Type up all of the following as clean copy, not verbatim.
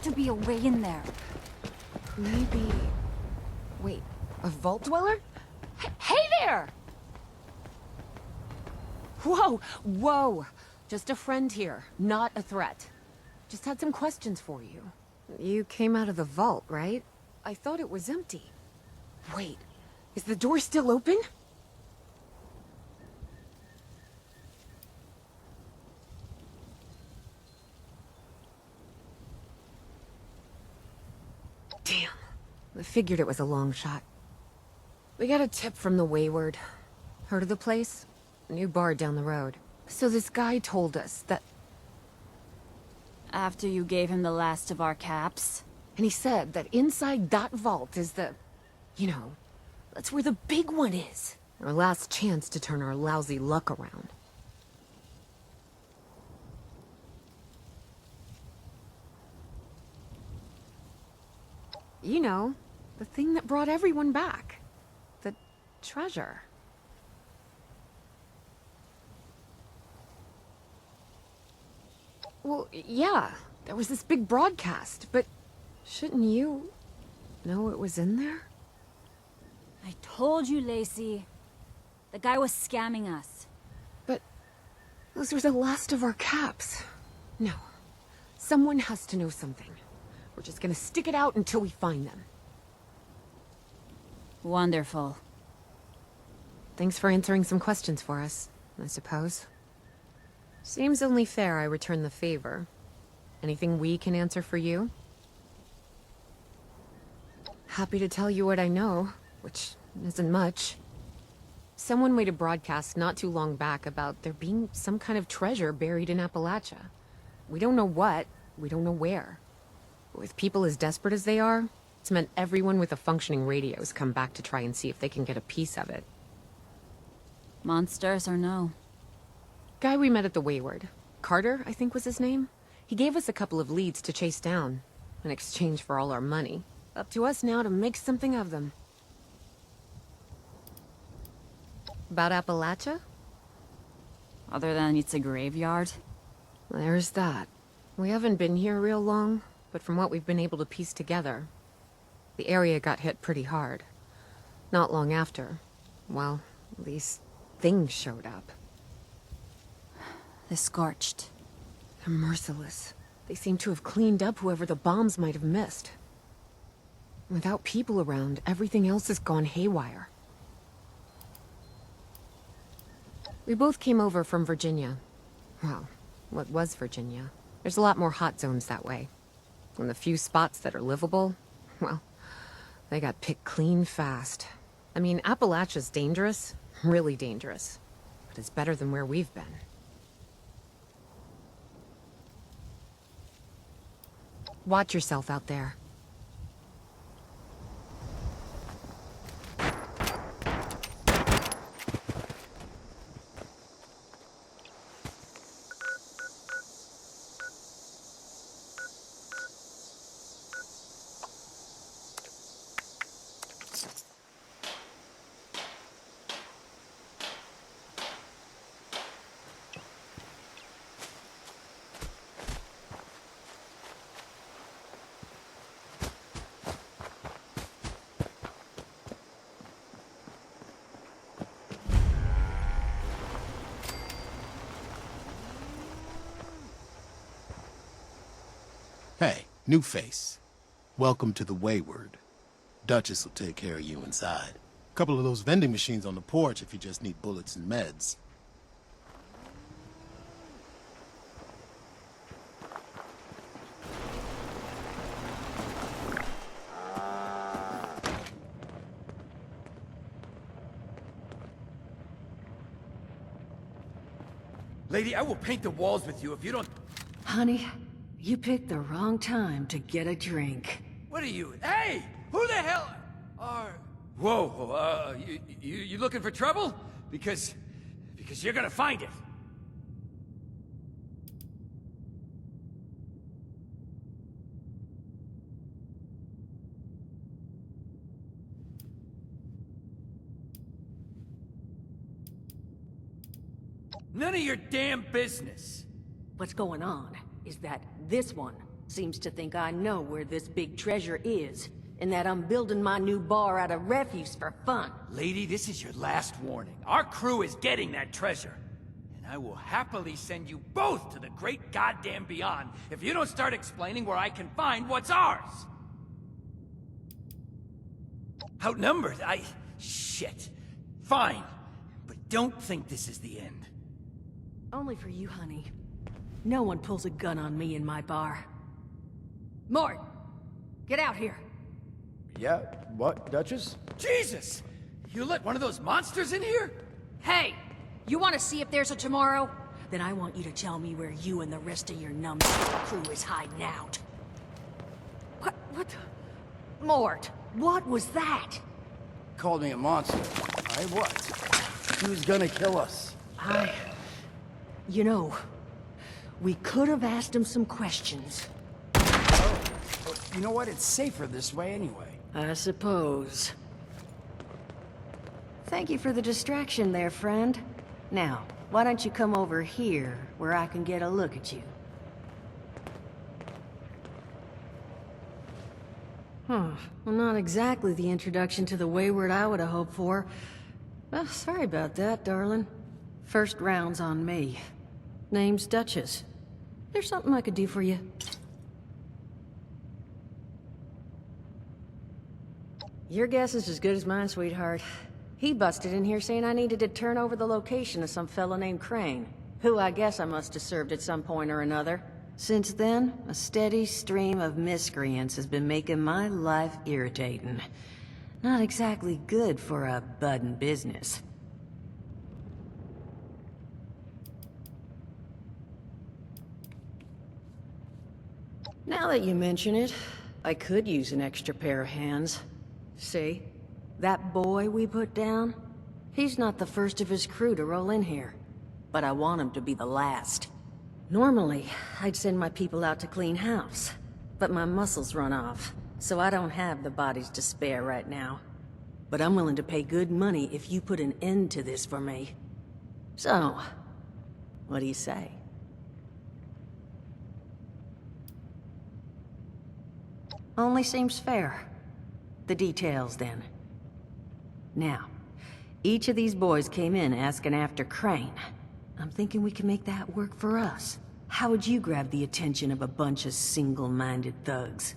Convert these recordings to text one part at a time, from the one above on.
to be a way in there. Maybe... Wait, a vault dweller? Hey there! Whoa, whoa! Just a friend here, not a threat. Just had some questions for you. You came out of the vault, right? I thought it was empty. Wait, is the door still open? Damn. I figured it was a long shot. We got a tip from the Wayward. Heard of the place? A new bar down the road. So this guy told us that... After you gave him the last of our caps? And he said that inside that vault is the... You know, that's where the big one is. Our last chance to turn our lousy luck around. You know, the thing that brought everyone back. The treasure. Well, yeah, there was this big broadcast, but shouldn't you know it was in there? I told you, Lacey. The guy was scamming us. But those were the last of our caps. No, someone has to know something. We're just gonna stick it out until we find them. Wonderful. Thanks for answering some questions for us, I suppose. Seems only fair I return the favor. Anything we can answer for you? Happy to tell you what I know, which isn't much. Someone made a broadcast not too long back about there being some kind of treasure buried in Appalachia. We don't know what, we don't know where. But with people as desperate as they are, it's meant everyone with a functioning radio has come back to try and see if they can get a piece of it. Monsters or no? Guy we met at the Wayward. Carter, I think was his name. He gave us a couple of leads to chase down, in exchange for all our money. Up to us now to make something of them. About Appalachia? Other than it's a graveyard? There's that. We haven't been here real long, but from what we've been able to piece together, the area got hit pretty hard. Not long after, well, these things showed up. The Scorched. They're merciless. They seem to have cleaned up whoever the bombs might have missed. Without people around, everything else has gone haywire. We both came over from Virginia. Well, what was Virginia? There's a lot more hot zones that way. And the few spots that are livable, well, they got picked clean fast. I mean, Appalachia's dangerous, really dangerous. But it's better than where we've been. Watch yourself out there. Hey, new face. Welcome to the Wayward. Duchess will take care of you inside. Couple of those vending machines on the porch if you just need bullets and meds. Lady, I will paint the walls with you if you don't... Honey, you picked the wrong time to get a drink. What are you? Hey! Who the hell are... Whoa, you looking for trouble? Because you're gonna find it. None of your damn business. What's going on is that this one Seems to think I know where this big treasure is, and that I'm building my new bar out of refuse for fun. Lady, this is your last warning. Our crew is getting that treasure. And I will happily send you both to the great goddamn beyond if you don't start explaining where I can find what's ours. Outnumbered? Shit. Fine. But don't think this is the end. Only for you, honey. No one pulls a gun on me in my bar. Mort! Get out here! Yeah, what, Duchess? Jesus! You let one of those monsters in here? Hey! You want to see if there's a tomorrow? Then I want you to tell me where you and the rest of your numbskull crew is hiding out. What the... Mort, what was that? Called me a monster. I what? Who's gonna kill us? You know, we could have asked him some questions. Oh, you know what? It's safer this way anyway. I suppose. Thank you for the distraction there, friend. Now, why don't you come over here, where I can get a look at you? Well, not exactly the introduction to the Wayward I would have hoped for. Well, sorry about that, darling. First round's on me. Name's Duchess. There's something I could do for you. Your guess is as good as mine, sweetheart. He busted in here saying I needed to turn over the location of some fellow named Crane, who I guess I must have served at some point or another. Since then, a steady stream of miscreants has been making my life irritating. Not exactly good for a budding business. Now that you mention it, I could use an extra pair of hands. See? That boy we put down? He's not the first of his crew to roll in here. But I want him to be the last. Normally, I'd send my people out to clean house. But my muscles run off, so I don't have the bodies to spare right now. But I'm willing to pay good money if you put an end to this for me. So, what do you say? Only seems fair. The details, then. Now, each of these boys came in asking after Crane. I'm thinking we can make that work for us. How would you grab the attention of a bunch of single-minded thugs?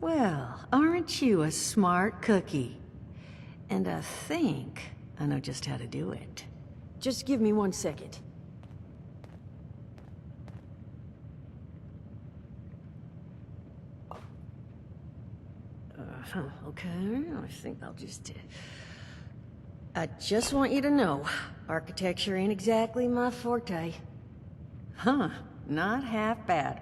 Well, aren't you a smart cookie? And I think I know just how to do it. Just give me 1 second. Okay, I think I'll just... I just want you to know, architecture ain't exactly my forte. Huh, not half bad.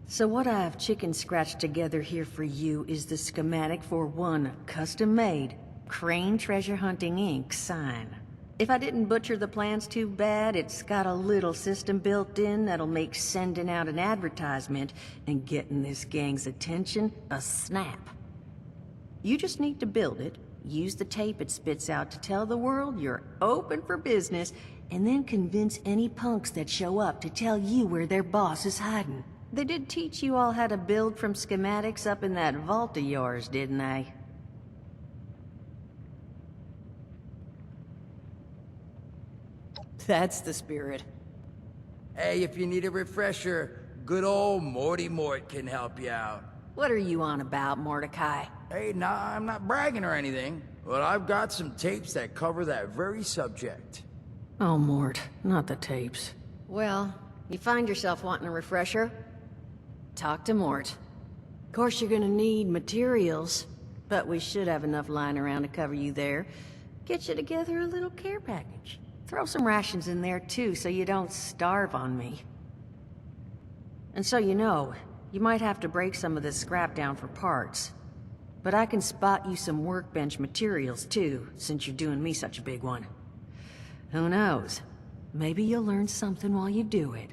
So what I've chicken scratched together here for you is the schematic for one custom-made Crane Treasure Hunting Inc. sign. If I didn't butcher the plans too bad, it's got a little system built in that'll make sending out an advertisement and getting this gang's attention a snap. You just need to build it, use the tape it spits out to tell the world you're open for business, and then convince any punks that show up to tell you where their boss is hiding. They did teach you all how to build from schematics up in that vault of yours, didn't they? That's the spirit. Hey, if you need a refresher, good old Morty Mort can help you out. What are you on about, Mordecai? Hey, nah, I'm not bragging or anything, but I've got some tapes that cover that very subject. Oh, Mort, not the tapes. Well, you find yourself wanting a refresher? Talk to Mort. Of course you're gonna need materials, but we should have enough lying around to cover you there. Get you together a little care package. Throw some rations in there too, so you don't starve on me. And so you know, you might have to break some of this scrap down for parts. But I can spot you some workbench materials too, since you're doing me such a big one. Who knows? Maybe you'll learn something while you do it.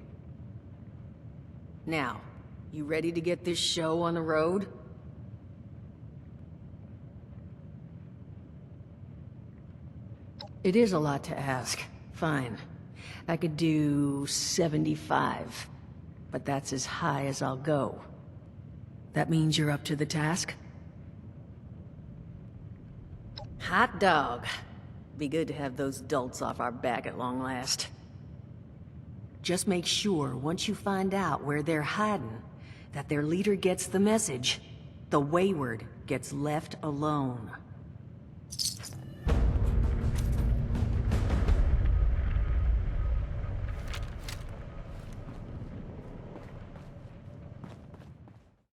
Now, You ready to get this show on the road? It is a lot to ask. Fine. I could do 75. But that's as high as I'll go. That means you're up to the task? Hot dog. Be good to have those dolts off our back at long last. Just make sure, once you find out where they're hiding, that their leader gets the message. The Wayward gets left alone.